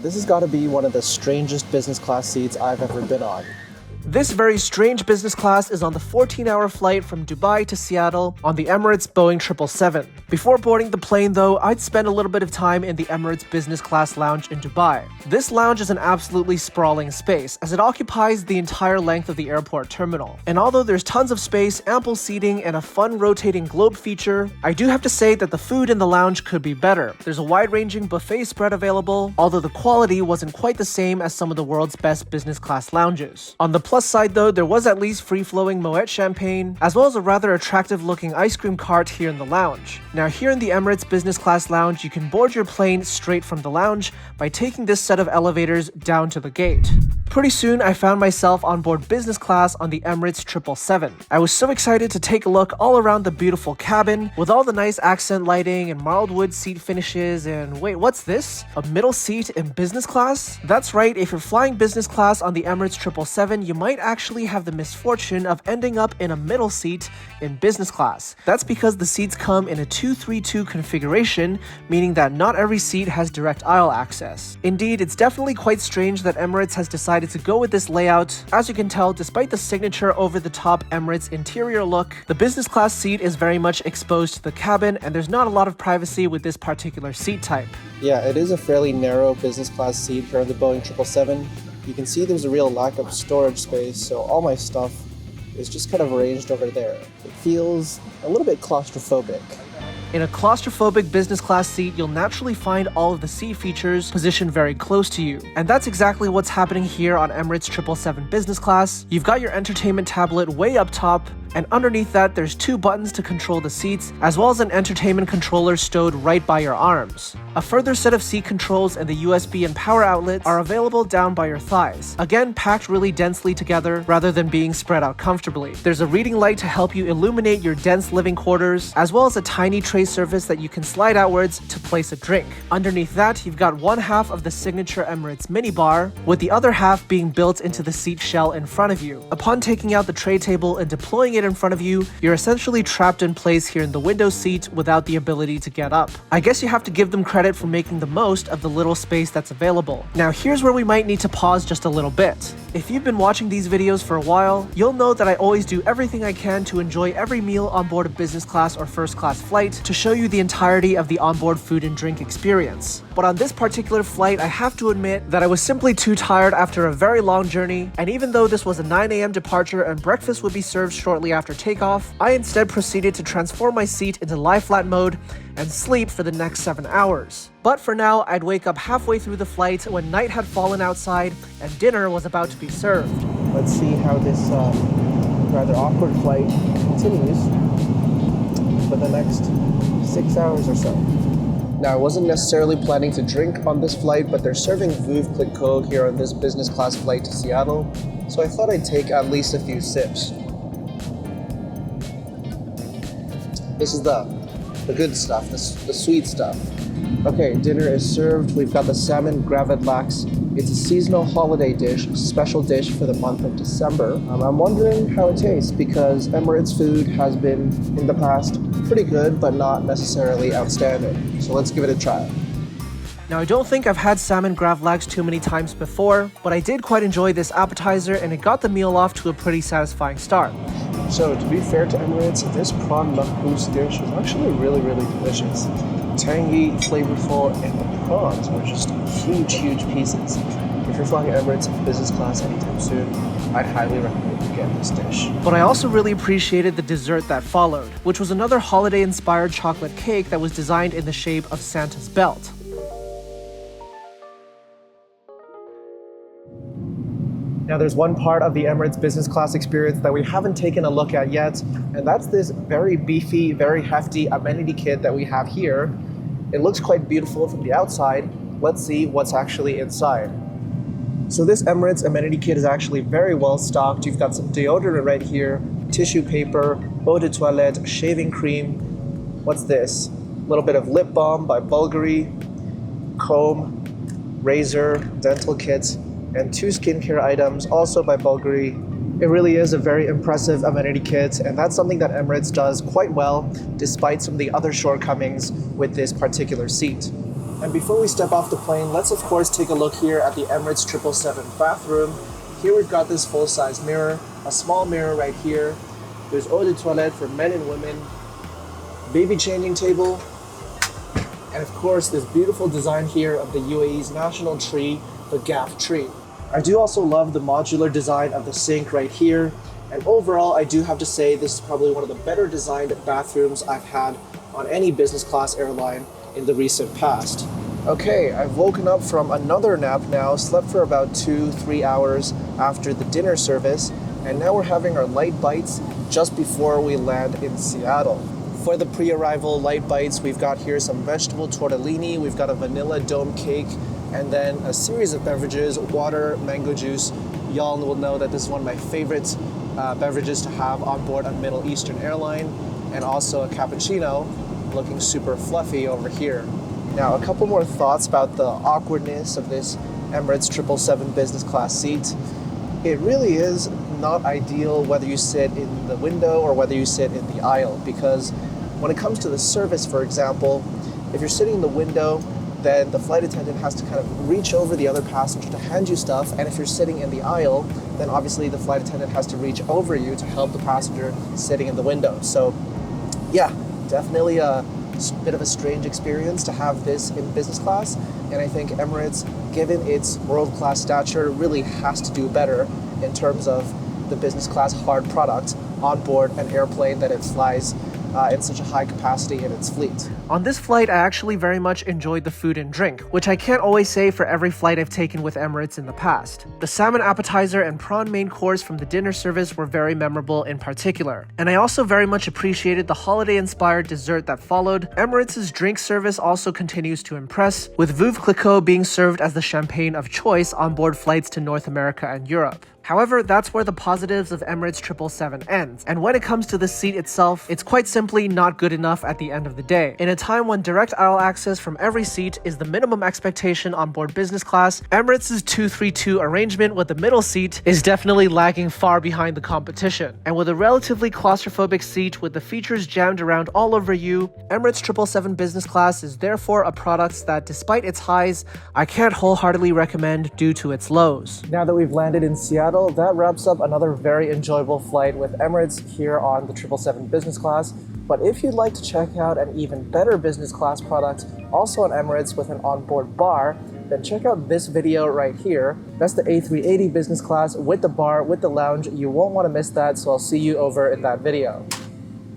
This has got to be one of the strangest business class seats I've ever been on. This very strange business class is on the 14-hour flight from Dubai to Seattle on the Emirates Boeing 777. Before boarding the plane though, I'd spend a little bit of time in the Emirates business class lounge in Dubai. This lounge is an absolutely sprawling space as it occupies the entire length of the airport terminal. And although there's tons of space, ample seating, and a fun rotating globe feature, I do have to say that the food in the lounge could be better. There's a wide-ranging buffet spread available, although the quality wasn't quite the same as some of the world's best business class lounges. On the plus side though, there was at least free-flowing Moet champagne, as well as a rather attractive looking ice cream cart here in the lounge. Now here in the Emirates business class lounge, you can board your plane straight from the lounge by taking this set of elevators down to the gate. Pretty soon, I found myself on board business class on the Emirates 777. I was so excited to take a look all around the beautiful cabin with all the nice accent lighting and marled wood seat finishes, and wait, what's this? A middle seat in business class? That's right, if you're flying business class on the Emirates 777, you might actually have the misfortune of ending up in a middle seat in business class. That's because the seats come in a 2-3-2 configuration, meaning that not every seat has direct aisle access. Indeed, it's definitely quite strange that Emirates has decided to go with this layout. As you can tell, despite the signature over-the-top Emirates interior look, the business class seat is very much exposed to the cabin, and there's not a lot of privacy with this particular seat type. Yeah, it is a fairly narrow business class seat here on the Boeing 777. You can see there's a real lack of storage space, so all my stuff is just kind of arranged over there. It feels a little bit claustrophobic. In a claustrophobic business class seat, you'll naturally find all of the seat features positioned very close to you. And that's exactly what's happening here on Emirates 777 business class. You've got your entertainment tablet way up top, and underneath that there's 2 buttons to control the seats, as well as an entertainment controller stowed right by your arms. A further set of seat controls and the USB and power outlets are available down by your thighs, again packed really densely together rather than being spread out comfortably. There's a reading light to help you illuminate your dense living quarters, as well as a tiny tray surface that you can slide outwards to place a drink. Underneath that, you've got one half of the signature Emirates mini bar, with the other half being built into the seat shell in front of you. Upon taking out the tray table and deploying it in front of you, you're essentially trapped in place here in the window seat without the ability to get up. I guess you have to give them credit for making the most of the little space that's available. Now here's where we might need to pause just a little bit. If you've been watching these videos for a while, you'll know that I always do everything I can to enjoy every meal on board a business class or first class flight to show you the entirety of the onboard food and drink experience. But on this particular flight, I have to admit that I was simply too tired after a very long journey, and even though this was a 9 a.m. departure and breakfast would be served shortly after takeoff, I instead proceeded to transform my seat into lie flat mode and sleep for the next 7 hours. But for now, I'd wake up halfway through the flight when night had fallen outside and dinner was about to be served. Let's see how this rather awkward flight continues for the next 6 hours or so. Now, I wasn't necessarily planning to drink on this flight, but they're serving Veuve Clicquot here on this business class flight to Seattle, so I thought I'd take at least a few sips. This is the good stuff, the sweet stuff. Okay, dinner is served. We've got the salmon gravlax. It's a seasonal holiday dish, special dish for the month of December. I'm wondering how it tastes because Emirates food has been, in the past, pretty good, but not necessarily outstanding. So let's give it a try. Now, I don't think I've had salmon gravlax too many times before, but I did quite enjoy this appetizer and it got the meal off to a pretty satisfying start. So, to be fair to Emirates, this prawn makbous dish is actually really, really delicious. Tangy, flavorful, and the prawns are just huge, huge pieces. If you're flying Emirates business class anytime soon, I'd highly recommend you get this dish. But I also really appreciated the dessert that followed, which was another holiday-inspired chocolate cake that was designed in the shape of Santa's belt. Now there's one part of the Emirates business class experience that we haven't taken a look at yet, and that's this very beefy, very hefty amenity kit that we have here. It looks quite beautiful from the outside. Let's see what's actually inside. So this Emirates amenity kit is actually very well stocked. You've got some deodorant right here, tissue paper, eau de toilette, shaving cream. What's this? A little bit of lip balm by Bulgari, comb, razor, dental kits, and 2 skincare items, also by Bulgari. It really is a very impressive amenity kit, and that's something that Emirates does quite well, despite some of the other shortcomings with this particular seat. And before we step off the plane, let's of course take a look here at the Emirates 777 bathroom. Here we've got this full-size mirror, a small mirror right here. There's eau de toilette for men and women, baby changing table, and of course this beautiful design here of the UAE's national tree, the GAF tree. I do also love the modular design of the sink right here, and overall I do have to say this is probably one of the better designed bathrooms I've had on any business class airline in the recent past. Okay, I've woken up from another nap now, slept for about 2-3 hours after the dinner service, and now we're having our light bites just before we land in Seattle. For the pre-arrival light bites, we've got here some vegetable tortellini, we've got a vanilla dome cake, and then a series of beverages, water, mango juice. Y'all will know that this is one of my favorite beverages to have on board a Middle Eastern airline, and also a cappuccino, looking super fluffy over here. Now, a couple more thoughts about the awkwardness of this Emirates 777 business class seat. It really is not ideal whether you sit in the window or whether you sit in the aisle, because when it comes to the service, for example, if you're sitting in the window, then the flight attendant has to kind of reach over the other passenger to hand you stuff, and if you're sitting in the aisle, then obviously the flight attendant has to reach over you to help the passenger sitting in the window. So yeah, definitely a bit of a strange experience to have this in business class, and I think Emirates, given its world-class stature, really has to do better in terms of the business class hard product on board an airplane that it flies in such a high capacity in its fleet. On this flight, I actually very much enjoyed the food and drink, which I can't always say for every flight I've taken with Emirates in the past. The salmon appetizer and prawn main course from the dinner service were very memorable in particular. And I also very much appreciated the holiday-inspired dessert that followed. Emirates' drink service also continues to impress, with Veuve Clicquot being served as the champagne of choice on board flights to North America and Europe. However, that's where the positives of Emirates 777 ends, and when it comes to the seat itself, it's quite simply not good enough at the end of the day. In a time when direct aisle access from every seat is the minimum expectation on board business class, Emirates' 232 arrangement with the middle seat is definitely lagging far behind the competition. And with a relatively claustrophobic seat with the features jammed around all over you, Emirates 777 business class is therefore a product that, despite its highs, I can't wholeheartedly recommend due to its lows. Now that we've landed in Seattle, that wraps up another very enjoyable flight with Emirates here on the 777 business class. But if you'd like to check out an even better business class product, also on Emirates with an onboard bar, then check out this video right here. That's the A380 business class with the bar, with the lounge. You won't want to miss that, so I'll see you over in that video.